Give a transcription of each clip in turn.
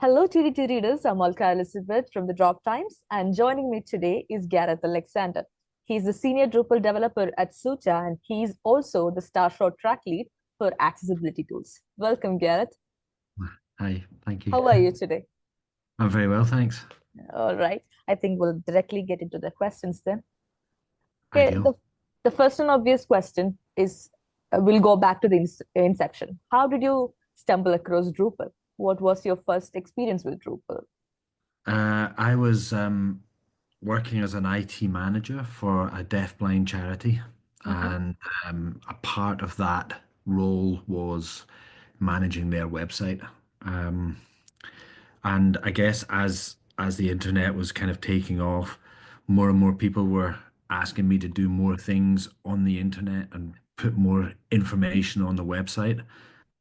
Hello, TDT readers. I'm Alka Elizabeth from the Drop Times, and joining me today is Gareth Alexander. He's the senior Drupal developer at Sucha, and he's also the Starshot track lead for accessibility tools. Welcome, Gareth. Hi, thank you. How are you today? I'm very well, thanks. All right. I think we'll directly get into the questions then. Okay, Ideal. the first and obvious question is we'll go back to the inception. How did you stumble across Drupal? What was your first experience with Drupal? I was working as an IT manager for a deafblind charity, Mm-hmm. and a part of that role was managing their website. Um, and I guess as the internet was kind of taking off, more and more people were asking me to do more things on the internet and put more information on the website.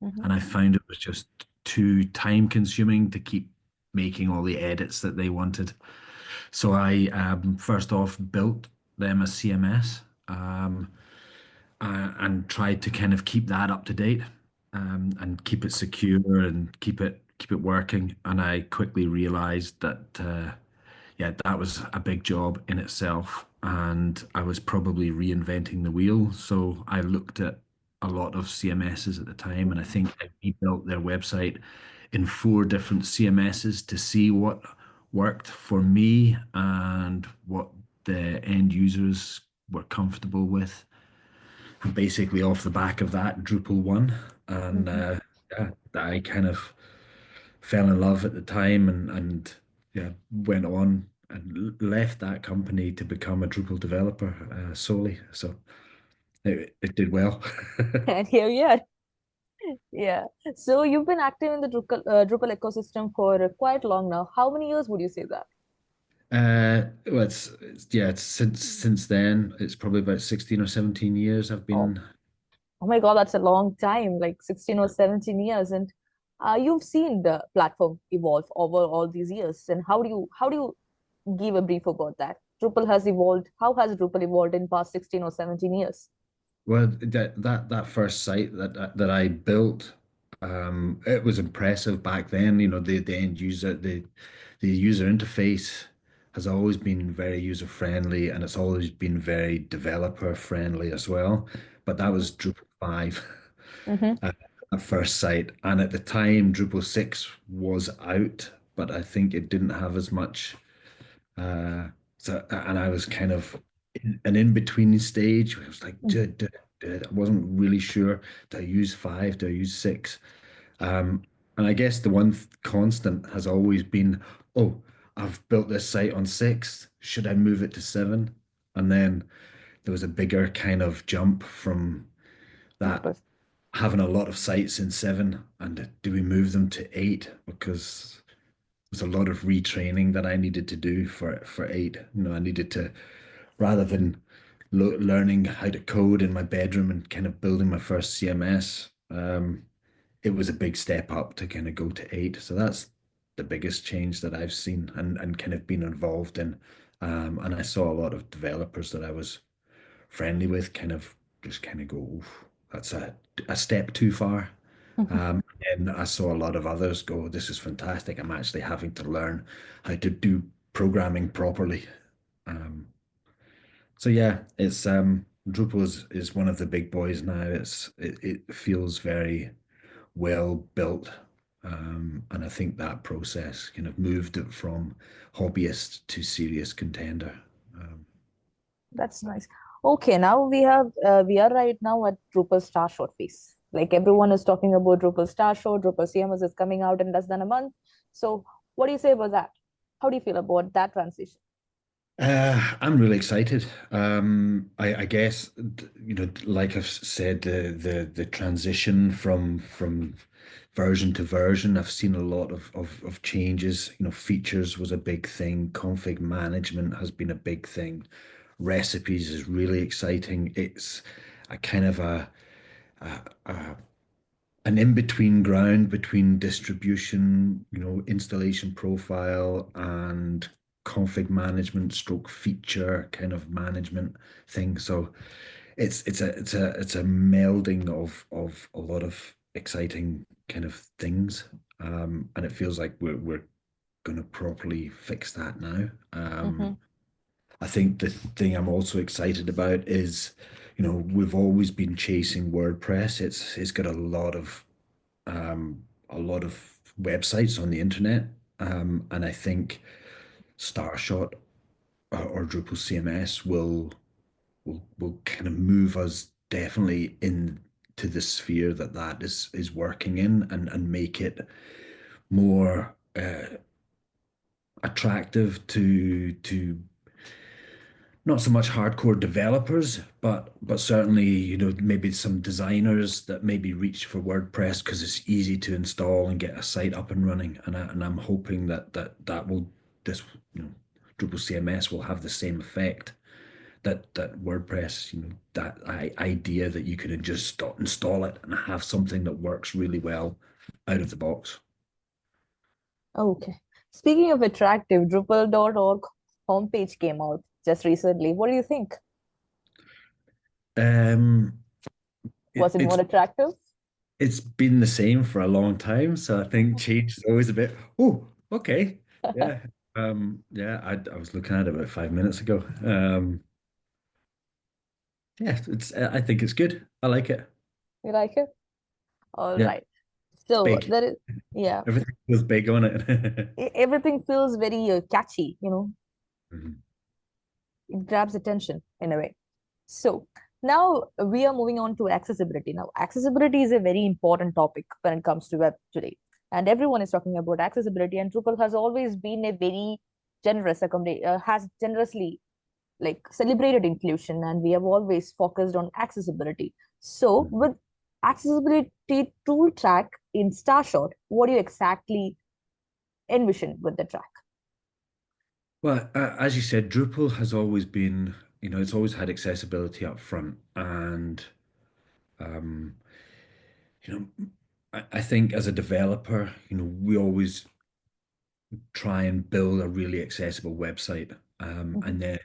Mm-hmm. And I found it was just too time consuming to keep making all the edits that they wanted. So I first off built them a CMS, and tried to kind of keep that up to date, and keep it secure and keep it working. And I quickly realized that yeah, that was a big job in itself, and I was probably reinventing the wheel. So I looked at a lot of CMSs at the time, and I think I rebuilt their website in four different CMSs to see what worked for me and what the end users were comfortable with. And basically, off the back of that, Drupal won, and Mm-hmm. yeah, I kind of fell in love at the time, and yeah, went on and left that company to become a Drupal developer solely. So it did well. And here we are. Yeah. So you've been active in the Drupal ecosystem for quite long now. How many years would you say that? Well, yeah, it's since then. It's probably about 16 or 17 years I've Oh, been. oh my God, that's a long time, like 16 or 17 years. And you've seen the platform evolve over all these years. And how do you give a brief about that? Drupal has evolved. How has Drupal evolved in past 16 or 17 years? Well, that first site that I built, it was impressive back then. You know, the end user, the user interface has always been very user friendly, and it's always been very developer friendly as well. But that was Drupal 5 Mm-hmm. at first site, and at the time Drupal 6 was out, but I think it didn't have as much. And I was kind of in an in-between stage. I was like, I wasn't really sure. Do I use 5? Do I use 6? And I guess the one constant has always been, oh, I've built this site on 6. Should I move it to 7? And then there was a bigger kind of jump from that, having a lot of sites in 7, and do we move them to 8? Because was a lot of retraining that I needed to do for 8. You know, I needed to, rather than learning how to code in my bedroom and kind of building my first CMS, it was a big step up to kind of go to 8. So that's the biggest change that I've seen and kind of been involved in. And I saw a lot of developers that I was friendly with kind of just kind of go, "Oof, that's a step too far." And I saw a lot of others go, this is fantastic. I'm actually having to learn how to do programming properly. Um, so yeah, it's Drupal is one of the big boys now. It feels very well built. And I think that process kind of moved it from hobbyist to serious contender. Um, That's nice. Okay, now we are right now at Drupal Starshot phase. Like everyone is talking about Drupal Starshot, Drupal CMS is coming out in less than a month. So what do you say about that? How do you feel about that transition? I'm really excited. I guess you know, like I've said, the transition from version to version, I've seen a lot of changes. You know, features was a big thing. Config management has been a big thing. Recipes is really exciting. It's a kind of a an in-between ground between distribution, you know, installation profile and config management stroke feature kind of management thing. So it's a melding of a lot of exciting kind of things. and it feels like we're going to properly fix that now. Mm-hmm. I think the thing I'm also excited about is, we've always been chasing WordPress. It's got a lot of websites on the internet, and I think Starshot or Drupal CMS will kind of move us definitely into the sphere that is working in, and make it more attractive to not so much hardcore developers, but certainly, maybe some designers that maybe reach for WordPress because it's easy to install and get a site up and running. And I'm hoping that will this Drupal CMS will have the same effect, that WordPress, that idea that you can just install it and have something that works really well out of the box. Okay. Speaking of attractive, Drupal.org homepage came out just recently. What do you think? Um, Was it more it's attractive? it's been the same for a long time, so I think change is always a bit, oh, okay. Yeah. Yeah, I was looking at it about 5 minutes ago. Yeah, I think it's good. I like it. You like it? All Yeah, right. it's So big. there is, yeah, Everything feels big on it. everything feels very catchy, Mhm. it grabs attention in a way. So now we are moving on to accessibility. Now, accessibility is a very important topic when it comes to web today. And everyone is talking about accessibility, and Drupal has always been a very has generously like celebrated inclusion, and we have always focused on accessibility. So with accessibility tool track in Starshot, what do you exactly envision with the track? Well, as you said, Drupal has always been, it's always had accessibility up front. And, um, you know, I think as a developer, we always try and build a really accessible website. Mhm, And then,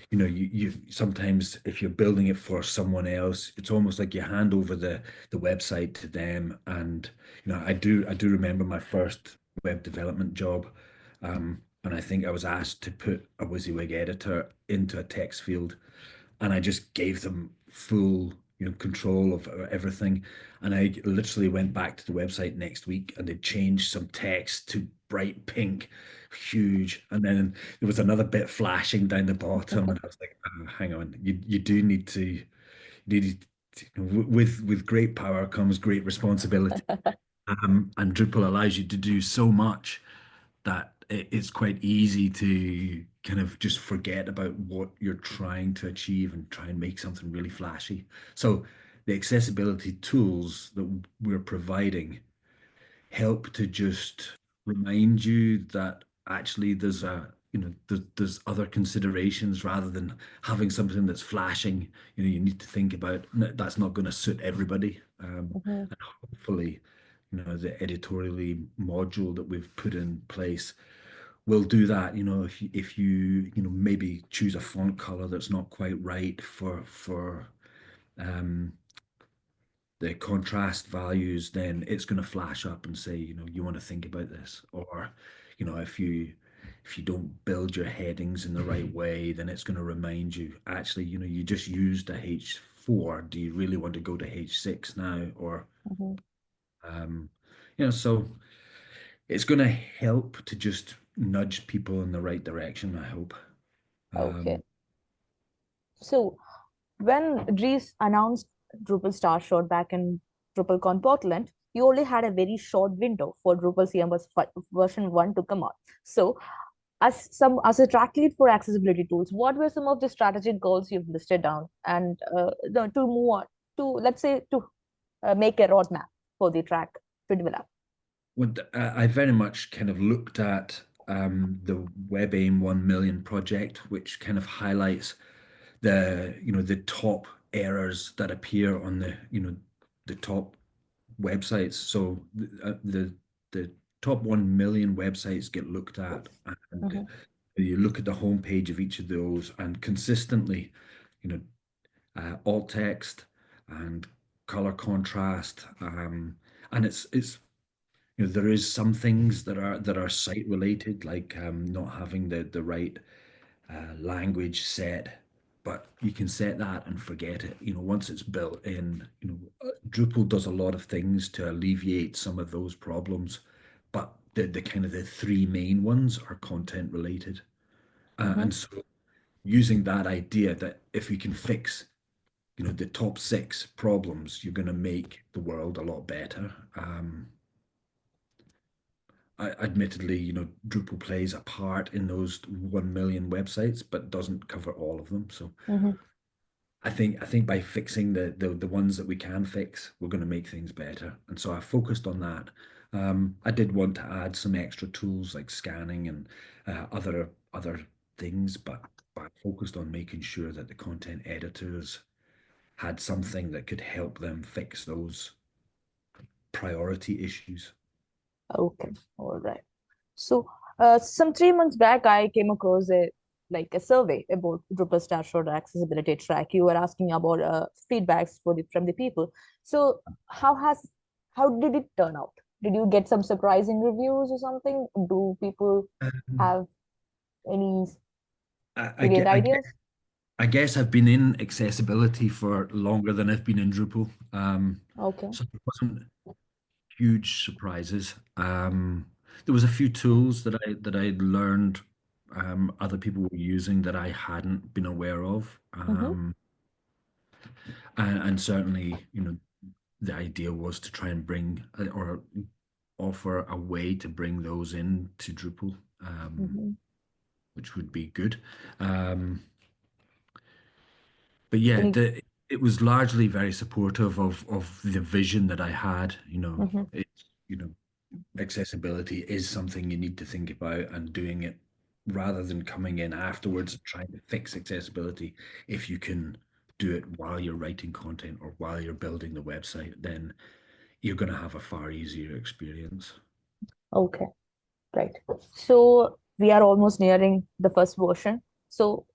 you sometimes if you're building it for someone else, it's almost like you hand over the website to them. And I do remember my first web development job. And I think I was asked to put a WYSIWYG editor into a text field, and I just gave them full, control of everything. And I literally went back to the website next week, and they changed some text to bright pink, huge, and then there was another bit flashing down the bottom, and I was like, oh, hang on, you do need with great power comes great responsibility. And Drupal allows you to do so much that it's quite easy to kind of just forget about what you're trying to achieve and try and make something really flashy. So the accessibility tools that we're providing help to just remind you that actually there's other considerations rather than having something that's flashing. You need to think about that's not going to suit everybody. mhm. And hopefully, the editorially module that we've put in place will do that. If you maybe choose a font color that's not quite right for um the contrast values, then it's going to flash up and say, you want to think about this. Or, if you don't build your headings in the right way, then it's going to remind you, actually, you just used a H4. Do you really want to go to H6 now? Or, Mhm. um, so it's going to help to just nudge people in the right direction, I hope. Okay. Um, So when Dries announced Drupal Starshot back in DrupalCon Portland, you only had a very short window for Drupal CMS version 1 to come out. So as a track lead for accessibility tools, what were some of the strategic goals you've listed down and to move on to, let's say, to make a roadmap for the track to develop? I very much kind of looked at the WebAIM 1 million project, which kind of highlights the top errors that appear on the top websites. So the top 1 million websites get looked at, and Mhm, you look at the homepage of each of those, and consistently, you know, alt text and color contrast, and it's there is some things that are site related, like not having the right language set, but you can set that and forget it. Once it's built in, Drupal does a lot of things to alleviate some of those problems, but the kind of the three main ones are content related. Mm-hmm. And so using that idea that if we can fix, the top six problems, you're going to make the world a lot better. Admittedly, Drupal plays a part in those 1 million websites, but doesn't cover all of them. So Mm-hmm. I think by fixing the ones that we can fix, we're going to make things better. And so I focused on that. I did want to add some extra tools like scanning and other things, but I focused on making sure that the content editors had something that could help them fix those priority issues. Okay, all right. So, some 3 months back, I came across a survey about Drupal Starshot accessibility track. You were asking about feedbacks from the people. So, how has how did it turn out? Did you get some surprising reviews or something? Do people Um, have any I, I, brilliant gue- I, gue- ideas? I guess I've been in accessibility for longer than I've been in Drupal. Okay. So it wasn't huge surprises. There was a few tools that I learned other people were using that I hadn't been aware of. Mm-hmm. And certainly, the idea was to try and bring or offer a way to bring those in to Drupal, Mm-hmm. which would be good. Um, but yeah, Any? it was largely very supportive of the vision that I had. Mm-hmm. It's accessibility is something you need to think about and doing it rather than coming in afterwards and trying to fix accessibility. If you can do it while you're writing content or while you're building the website, then you're going to have a far easier experience. Okay, right. So we are almost nearing the first version. So,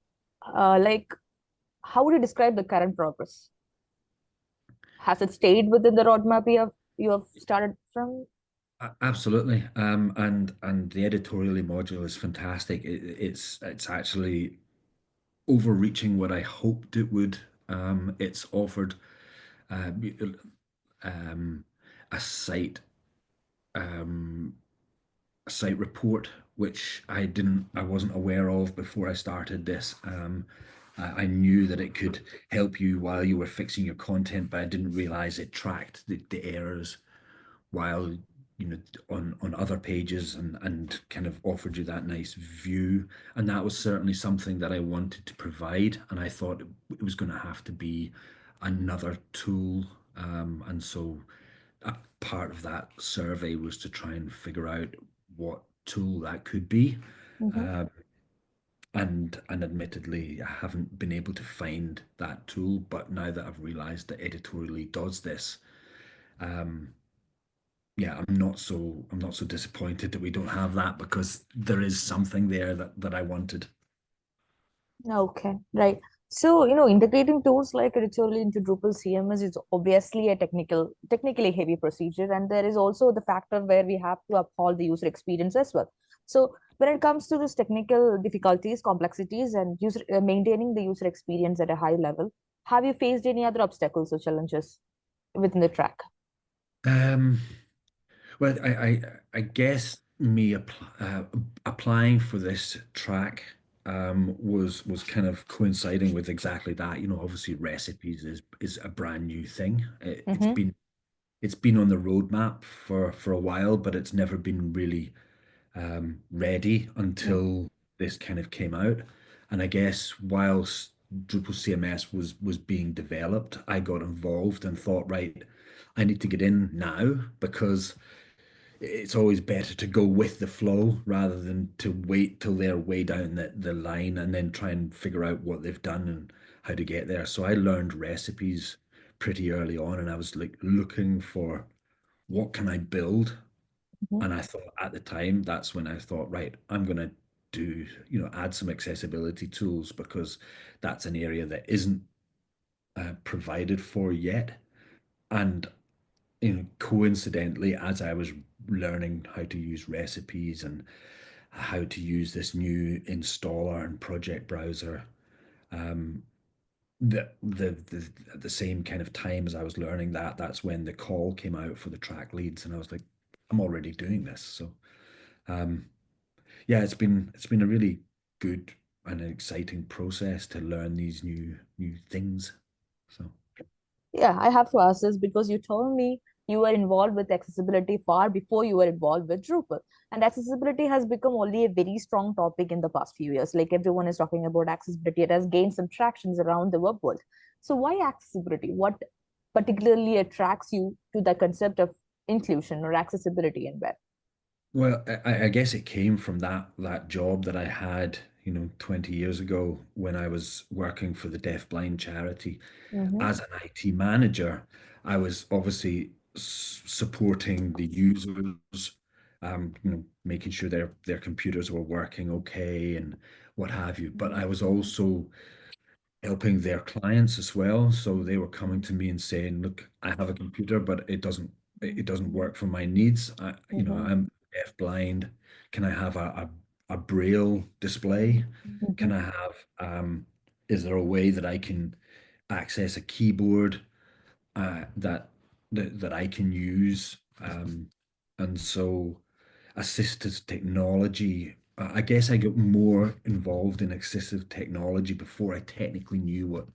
like, how would you describe the current progress? Has it stayed within the roadmap you have started from? Absolutely, and the editorially module is fantastic. It's actually overreaching what I hoped it would. It's offered uh, um, a site um, a site report which I wasn't aware of before I started this. I knew that it could help you while you were fixing your content, but I didn't realize it tracked the errors while on other pages and kind of offered you that nice view. And that was certainly something that I wanted to provide, and I thought it was going to have to be another tool. And so a part of that survey was to try and figure out what tool that could be. Mm-hmm. uh, and admittedly I haven't been able to find that tool, but now that I've realized that editorially does this, um, yeah, I'm not so disappointed that we don't have that, because there is something there that I wanted. Okay, right. So, integrating tools like Ritual into Drupal CMS is obviously a technically heavy procedure, and there is also the factor where we have to uphold the user experience as well. So, when it comes to this technical difficulties, complexities, and maintaining the user experience at a high level, have you faced any other obstacles or challenges within the track? Um, well, I guess me applying for this track was kind of coinciding with exactly that. Obviously recipes is a brand new thing. Mm-hmm. It's been on the roadmap for a while, but it's never been really ready until this kind of came out. And I guess whilst Drupal CMS was being developed, I got involved and thought, right, I need to get in now, because it's always better to go with the flow rather than to wait till they're way down the line and then try and figure out what they've done and how to get there. So I learned recipes pretty early on, and I was like looking for what can I build. Mm-hmm. And I thought at the time, that's when I thought, right, I'm going to add some accessibility tools, because that's an area that isn't provided for yet. And coincidentally, as I was learning how to use recipes and how to use this new installer and project browser. Um, at the same kind of time as I was learning that, that's when the call came out for the track leads, and I was like, I'm already doing this. So um, yeah, it's been a really good and an exciting process to learn these new things. So Yeah, I have to ask this because you told me you were involved with accessibility far before you were involved with Drupal. And accessibility has become only a very strong topic in the past few years. Like everyone is talking about accessibility. It has gained some tractions around the web world. So why accessibility? What particularly attracts you to the concept of inclusion or accessibility in web? well, I guess it came from that job that I had, 20 years ago when I was working for the deafblind charity Mm-hmm, as an IT manager. I was obviously supporting the users, making sure their computers were working okay and what have you. But I was also helping their clients as well. So they were coming to me and saying, "Look, I have a computer, but it doesn't work for my needs. mm-hmm, I'm deaf blind. Can I have a braille display? Can mm-hmm, I have is there a way that I can access a keyboard that I can use?" And so assistive technology. I guess I got more involved in assistive technology before I technically knew what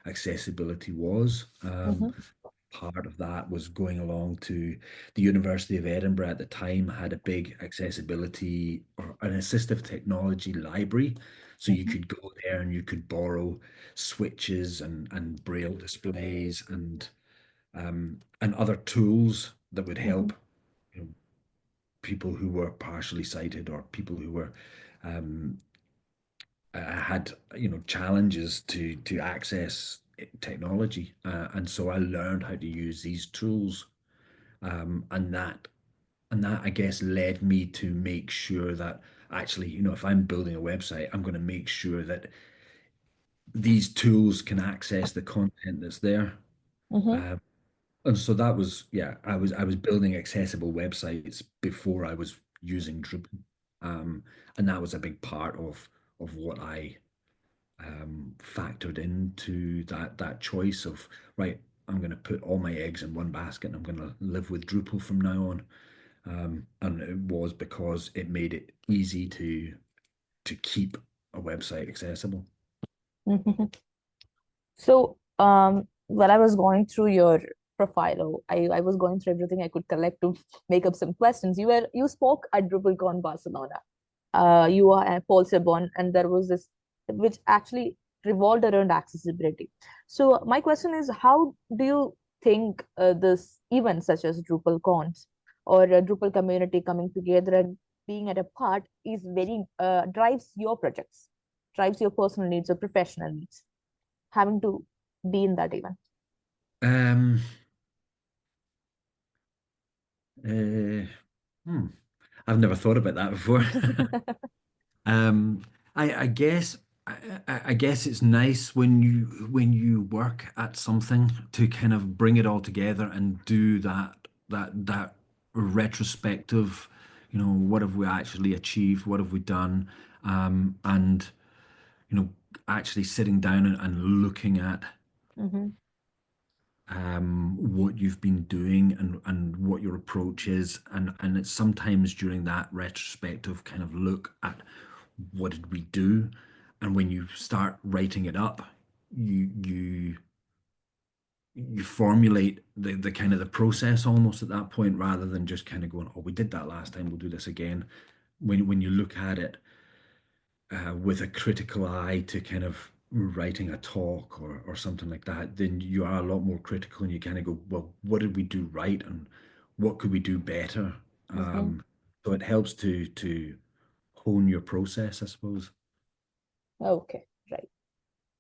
accessibility was. mm-hmm, Part of that was going along to the University of Edinburgh at the time had a big accessibility or an assistive technology library. So you mm-hmm, could go there and you could borrow switches and braille displays and other tools that would mm-hmm, help you know, people who were partially sighted or people who were um, had challenges to access technology, and so I learned how to use these tools, and that I guess led me to make sure that actually if I'm building a website, I'm going to make sure that these tools can access the content that's there. mm-hmm. Um, And so that was, yeah, I was building accessible websites before I was using Drupal. And that was a big part of what I factored into that choice of, right, I'm going to put all my eggs in one basket and I'm going to live with Drupal from now on. And it was because it made it easy to keep a website accessible. Mm-hmm. So, while I was going through your profile, I was going through everything I could collect to make up some questions. You spoke at DrupalCon Barcelona. You are at Paul Sebon, and there was this which actually revolved around accessibility. So, my question is, how do you think this events such as DrupalCons or a Drupal community coming together and being at a part is very drives your projects, drives your personal needs or professional needs? Having to be in that event. Um, uh, hmm, I've never thought about that before. Um, I guess I guess it's nice when you work at something to kind of bring it all together and do that retrospective, what have we actually achieved, what have we done, and you know, actually sitting down and looking at Mm-hmm, what you've been doing and what your approach is, and it's sometimes during that retrospective kind of look at what did we do, and when you start writing it up, you formulate the kind of the process almost at that point rather than just kind of going, oh, we did that last time, we'll do this again. When you look at it with a critical eye to kind of writing a talk or something like that, then you are a lot more critical and you kind of go, well, what did we do right and what could we do better? mm-hmm. So it helps to hone your process, I suppose. Okay, right.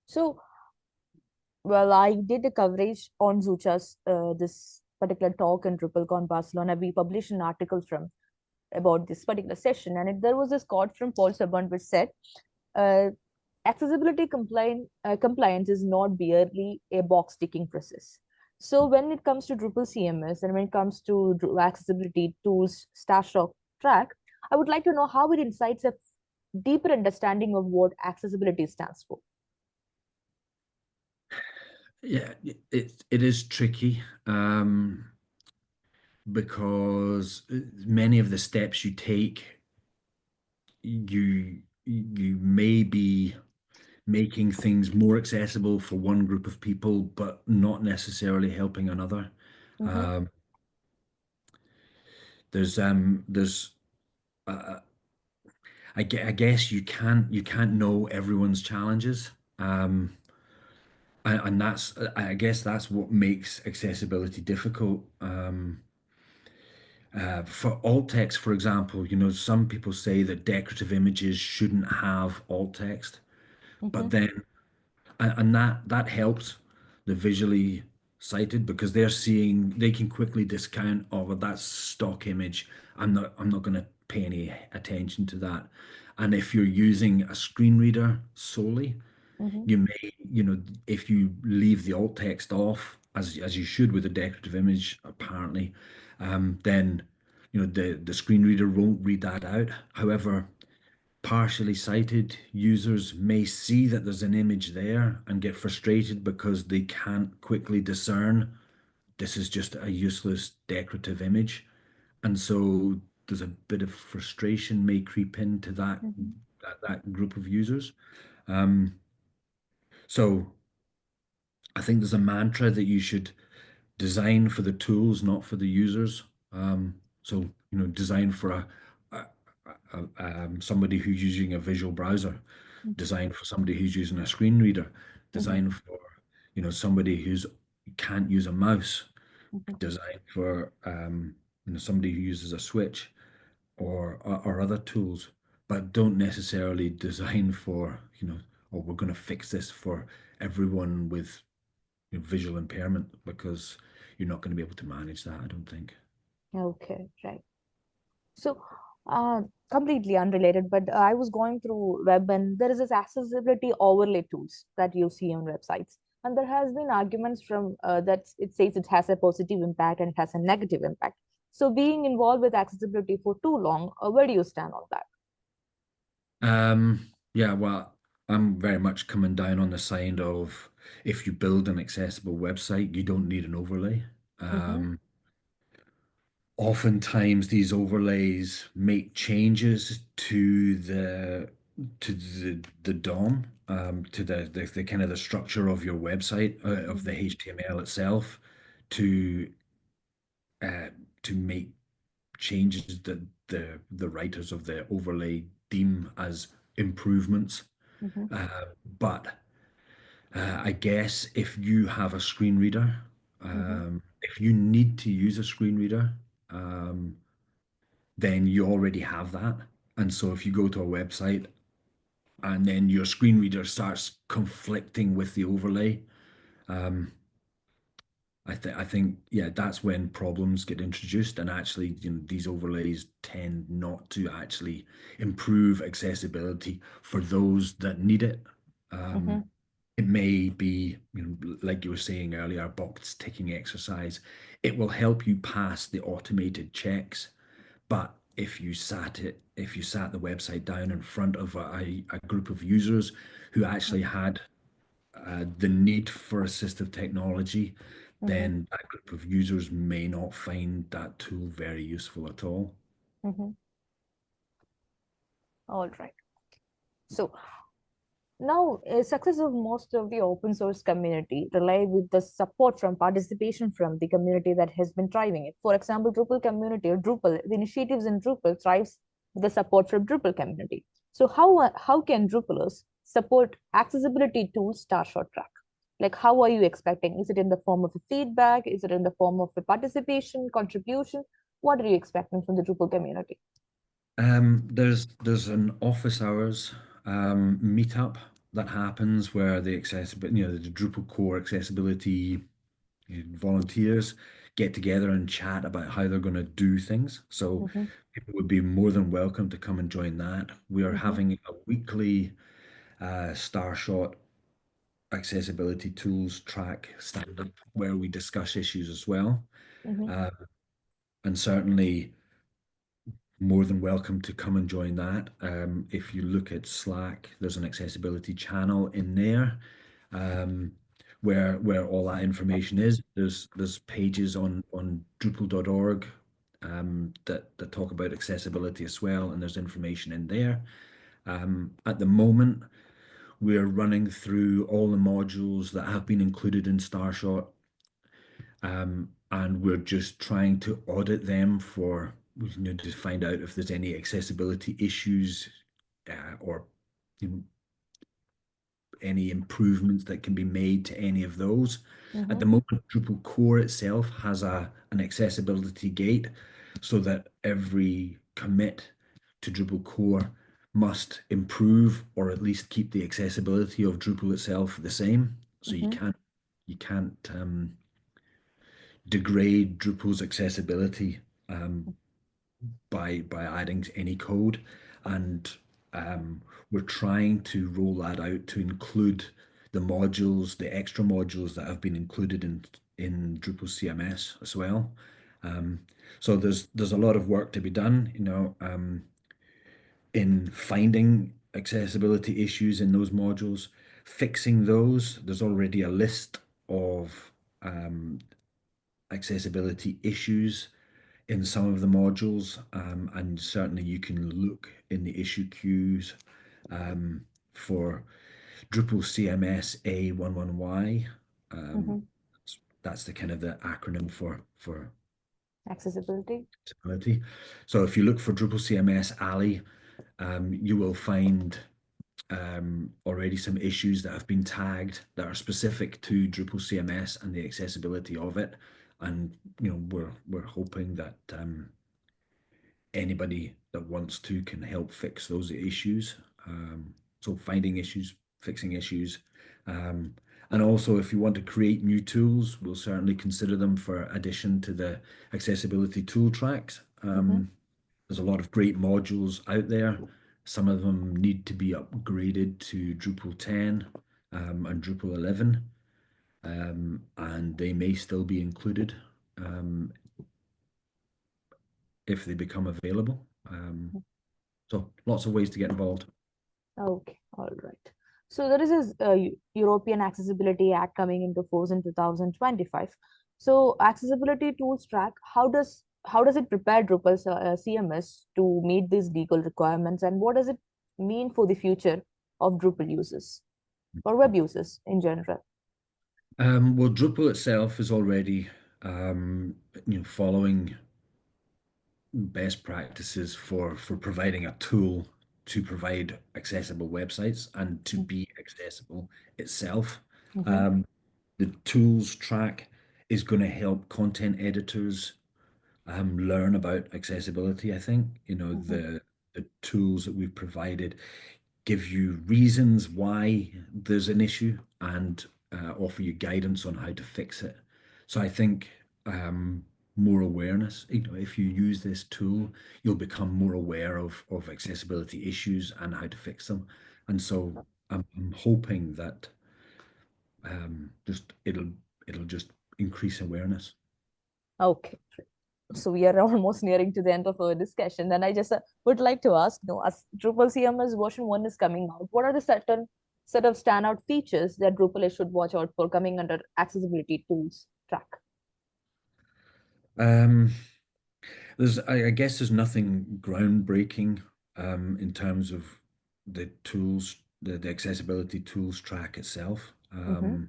So, well, I did a coverage on Zucha's this particular talk in DrupalCon Barcelona. We published an article from about this particular session, and there was this quote from Paul Sabon which said, uh, "Accessibility compliance is not merely a box ticking process. So when it comes to Drupal CMS and when it comes to accessibility tools, Starshot track, I would like to know how it incites a deeper understanding of what accessibility stands for. Yeah, it is tricky because many of the steps you take, you may be making things more accessible for one group of people, but not necessarily helping another. Mm-hmm, Um, there's I guess you can't know everyone's challenges. And that's I guess that's what makes accessibility difficult. For alt text, for example, some people say that decorative images shouldn't have alt text, mm-hmm, but then and that helps the visually sighted because they can quickly discount, oh well, that's stock image. I'm not going to pay any attention to that. And if you're using a screen reader solely, mm-hmm, you may, if you leave the alt text off, as you should with a decorative image, apparently, then the screen reader won't read that out. However, partially sighted users may see that there's an image there and get frustrated because they can't quickly discern this is just a useless decorative image. And so there's a bit of frustration may creep into that mm-hmm, that group of users. Um, so I think there's a mantra that you should design for the tools, not for the users. So design for somebody who's using a visual browser, mm-hmm, design for somebody who's using a screen reader, mm-hmm, design for somebody who's can't use a mouse, mm-hmm. design for somebody who uses a switch or other tools, but don't necessarily design for oh, we're going to fix this for everyone with visual impairment because you're not going to be able to manage that, I don't think. Okay, right. So, uh, completely unrelated, but I was going through web and there is this accessibility overlay tools that you see on websites. And there has been arguments from that it says it has a positive impact and it has a negative impact. So being involved with accessibility for too long, where do you stand on that? Yeah, well, I'm very much coming down on the side of if you build an accessible website, you don't need an overlay. Mm-hmm, Um, Oftentimes these overlays make changes to the DOM, to the kind of the structure of your website, of the mm-hmm, HTML itself, to uh, to make changes that the writers of the overlay deem as improvements. mm-hmm, But I guess if you have a screen reader, mm-hmm, if you need to use a screen reader, um, then you already have that. And so if you go to a website and then your screen reader starts conflicting with the overlay, um, I think yeah, that's when problems get introduced, and actually, these overlays tend not to actually improve accessibility for those that need it. mm-hmm, It may be, like you were saying earlier, a box ticking exercise. It will help you pass the automated checks, but if you sat the website down in front of a group of users who actually had the need for assistive technology, mm-hmm, then that group of users may not find that tool very useful at all. mm-hmm. All right. So now, success of most of the open source community rely with the support from participation from the community that has been driving it. For example, Drupal community or Drupal, the initiatives in Drupal thrives with the support from Drupal community. So how can Drupalers support accessibility tools Starshot track? Like how are you expecting? Is it in the form of a feedback? Is it in the form of a participation, contribution? What are you expecting from the Drupal community? There's an office hours meetup that happens where the accessibility, the Drupal core accessibility volunteers get together and chat about how they're going to do things. So Mm-hmm, people would be more than welcome to come and join that. We are mm-hmm, having a weekly Starshot accessibility tools track stand up where we discuss issues as well. Mm-hmm. Uh, and certainly more than welcome to come and join that. If you look at Slack, there's an accessibility channel in there, um, where all that information is. There's pages on Drupal.org, that talk about accessibility as well, and there's information in there. At the moment, we're running through all the modules that have been included in Starshot, and we're just trying to audit them for, we need to find out if there's any accessibility issues, or you know, any improvements that can be made to any of those. At Mm-hmm. the moment, Drupal core itself has an accessibility gate, so that every commit to Drupal core must improve or at least keep the accessibility of Drupal itself the same. So Mm-hmm. you can't degrade Drupal's accessibility, by adding any code, and we're trying to roll that out to include the modules, the extra modules that have been included in Drupal CMS as well. Um, so there's a lot of work to be done, in finding accessibility issues in those modules, fixing those. There's already a list of um, accessibility issues in some of the modules, and certainly you can look in the issue queues, for Drupal CMS A11Y. Um, Mm-hmm. that's the kind of the acronym for Accessibility. accessibility. So if you look for Drupal CMS Ali, you will find already some issues that have been tagged that are specific to Drupal CMS and the accessibility of it. And we're hoping that anybody that wants to can help fix those issues. So finding issues, fixing issues, um, and also if you want to create new tools, we'll certainly consider them for addition to the accessibility tool tracks. Mm-hmm. There's a lot of great modules out there. Some of them need to be upgraded to Drupal 10, and Drupal 11, and they may still be included, um, if they become available. So lots of ways to get involved. Okay, all right. So there is this European Accessibility Act coming into force in 2025. So accessibility tools track, how does it prepare Drupal's CMS to meet these legal requirements, and what does it mean for the future of Drupal users or web users in general? Well, Drupal itself is already, um, following best practices for providing a tool to provide accessible websites and to be accessible itself. Mm-hmm. Um, the tools track is going to help content editors learn about accessibility. I think Mm-hmm. the tools that we've provided give you reasons why there's an issue, and offer you guidance on how to fix it. So I think, more awareness. If you use this tool, you'll become more aware of accessibility issues and how to fix them. And so I'm hoping that, just it'll just increase awareness. Okay. So we are almost nearing to the end of our discussion, and I just would like to ask, as Drupal CMS version 1 is coming out, what are the certain set of standout features that Drupal should watch out for coming under accessibility tools track? Um, I guess there's nothing groundbreaking, in terms of the tools, the accessibility tools track itself. Mm-hmm.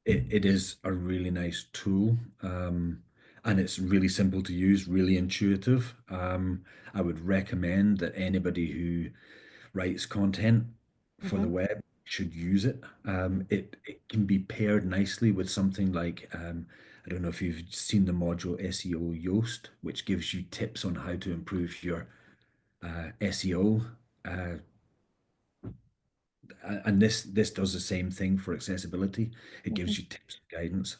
It is a really nice tool, and it's really simple to use, really intuitive. I would recommend that anybody who writes content for Mm-hmm. the web should use it. It can be paired nicely with something like, I don't know if you've seen the module SEO Yoast, which gives you tips on how to improve your SEO. Uh, and this does the same thing for accessibility. It Mm-hmm. gives you tips and guidance.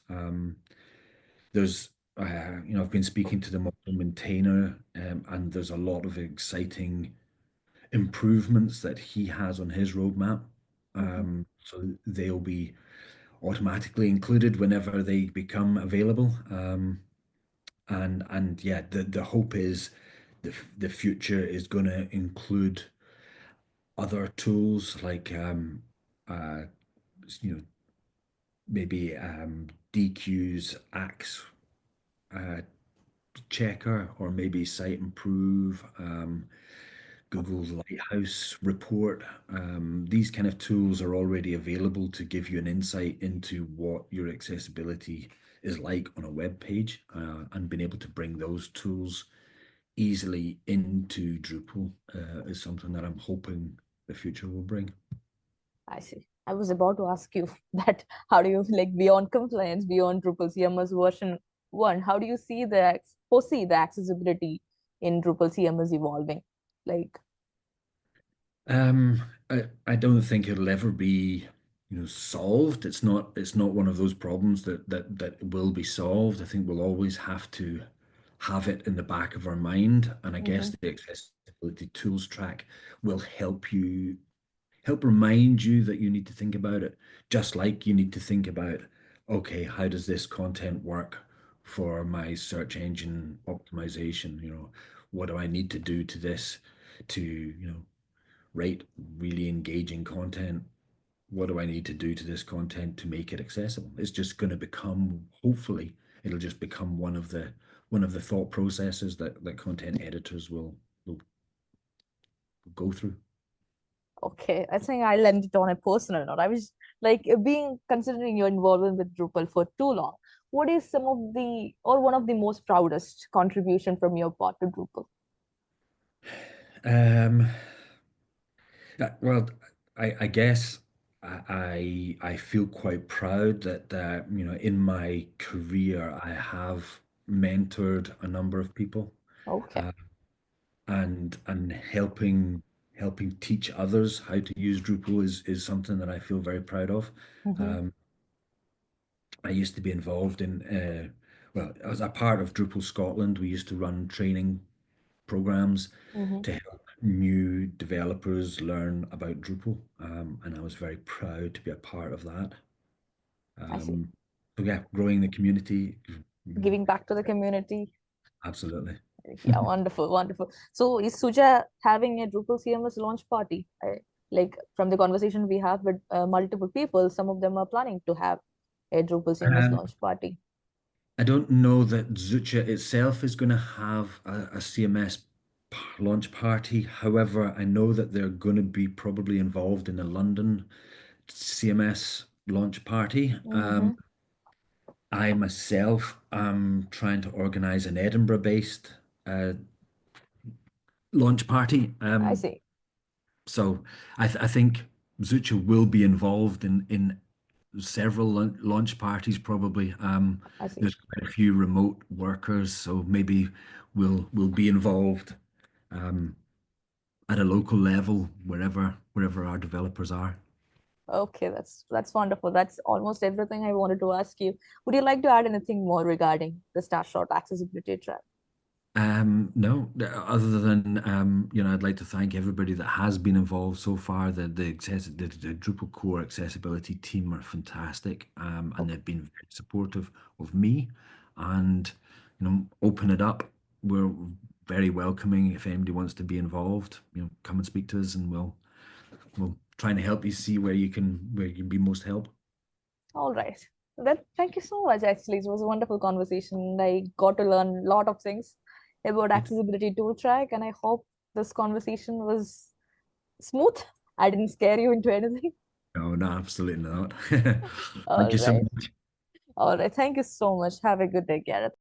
There's I've been speaking to the model maintainer, and there's a lot of exciting improvements that he has on his roadmap. Hmm. So they'll be automatically included whenever they become available. And yeah, the hope is the future is going to include other tools like uh, you know maybe DQ's Axe uh, checker, or maybe Site Improve, Google's Lighthouse report. These kind of tools are already available to give you an insight into what your accessibility is like on a web page, and being able to bring those tools easily into Drupal is something that I'm hoping the future will bring. I see. I was about to ask you that how do you like beyond compliance, beyond Drupal CMS version 1, how do you see foresee the accessibility in Drupal CMS evolving? Like, I don't think it'll ever be, solved. It's not one of those problems that will be solved. I think we'll always have to have it in the back of our mind. And I guess mhm. the accessibility tools track will help remind you that you need to think about it, just like you need to think about, okay, how does this content work for my search engine optimization? What do I need to do to this to, write really engaging content? What do I need to do to this content to make it accessible? It's just going to become, hopefully, it'll just become one of the thought processes that content editors will go through. Okay, I think I'll end it on a personal note. I was like being considering your involvement with Drupal for too long. What is some of the or one of the most proudest contribution from your part to Drupal? Um, well, I guess I feel quite proud that in my career I have mentored a number of people, Okay. uh, and helping teach others how to use Drupal is something that I feel very proud of. Mm-hmm. Um, I used to be involved in well, as a part of Drupal Scotland, we used to run training programs Mm-hmm. to help new developers learn about Drupal, and I was very proud to be a part of that. I see. Um, so yeah, growing the community, Giving back to the community. absolutely. Yeah, wonderful, wonderful. So is Suja having a Drupal CMS launch party? Like from the conversation we have with multiple people, some of them are planning to have a Drupal CMS Um, launch party. I don't know that Zucha itself is going to have a CMS launch party. However, I know that they're going to be probably involved in a London CMS launch party. Mm-hmm. I myself am trying to organize an Edinburgh-based uh, launch party. I see. So I think Zucha will be involved in several launch parties probably. I see. There's quite a few remote workers, so maybe we'll be involved um, at a local level wherever our developers are. Okay, that's wonderful. That's almost everything I wanted to ask you. Would you like to add anything more regarding the Starshot accessibility track? No, other than I'd like to thank everybody that has been involved so far. The Drupal core accessibility team are fantastic, and Okay. they've been very supportive of me, and open it up. We're very welcoming. If anybody wants to be involved, come and speak to us, and we'll try and help you see where you can be most help. All right. That thank you so much. Actually, it was a wonderful conversation. I got to learn a lot of things about Good. accessibility tool track, and I hope this conversation was smooth. I didn't scare you into anything. No, no, absolutely not. Thank All you so right. much. All right. Thank you so much. Have a good day, Gareth.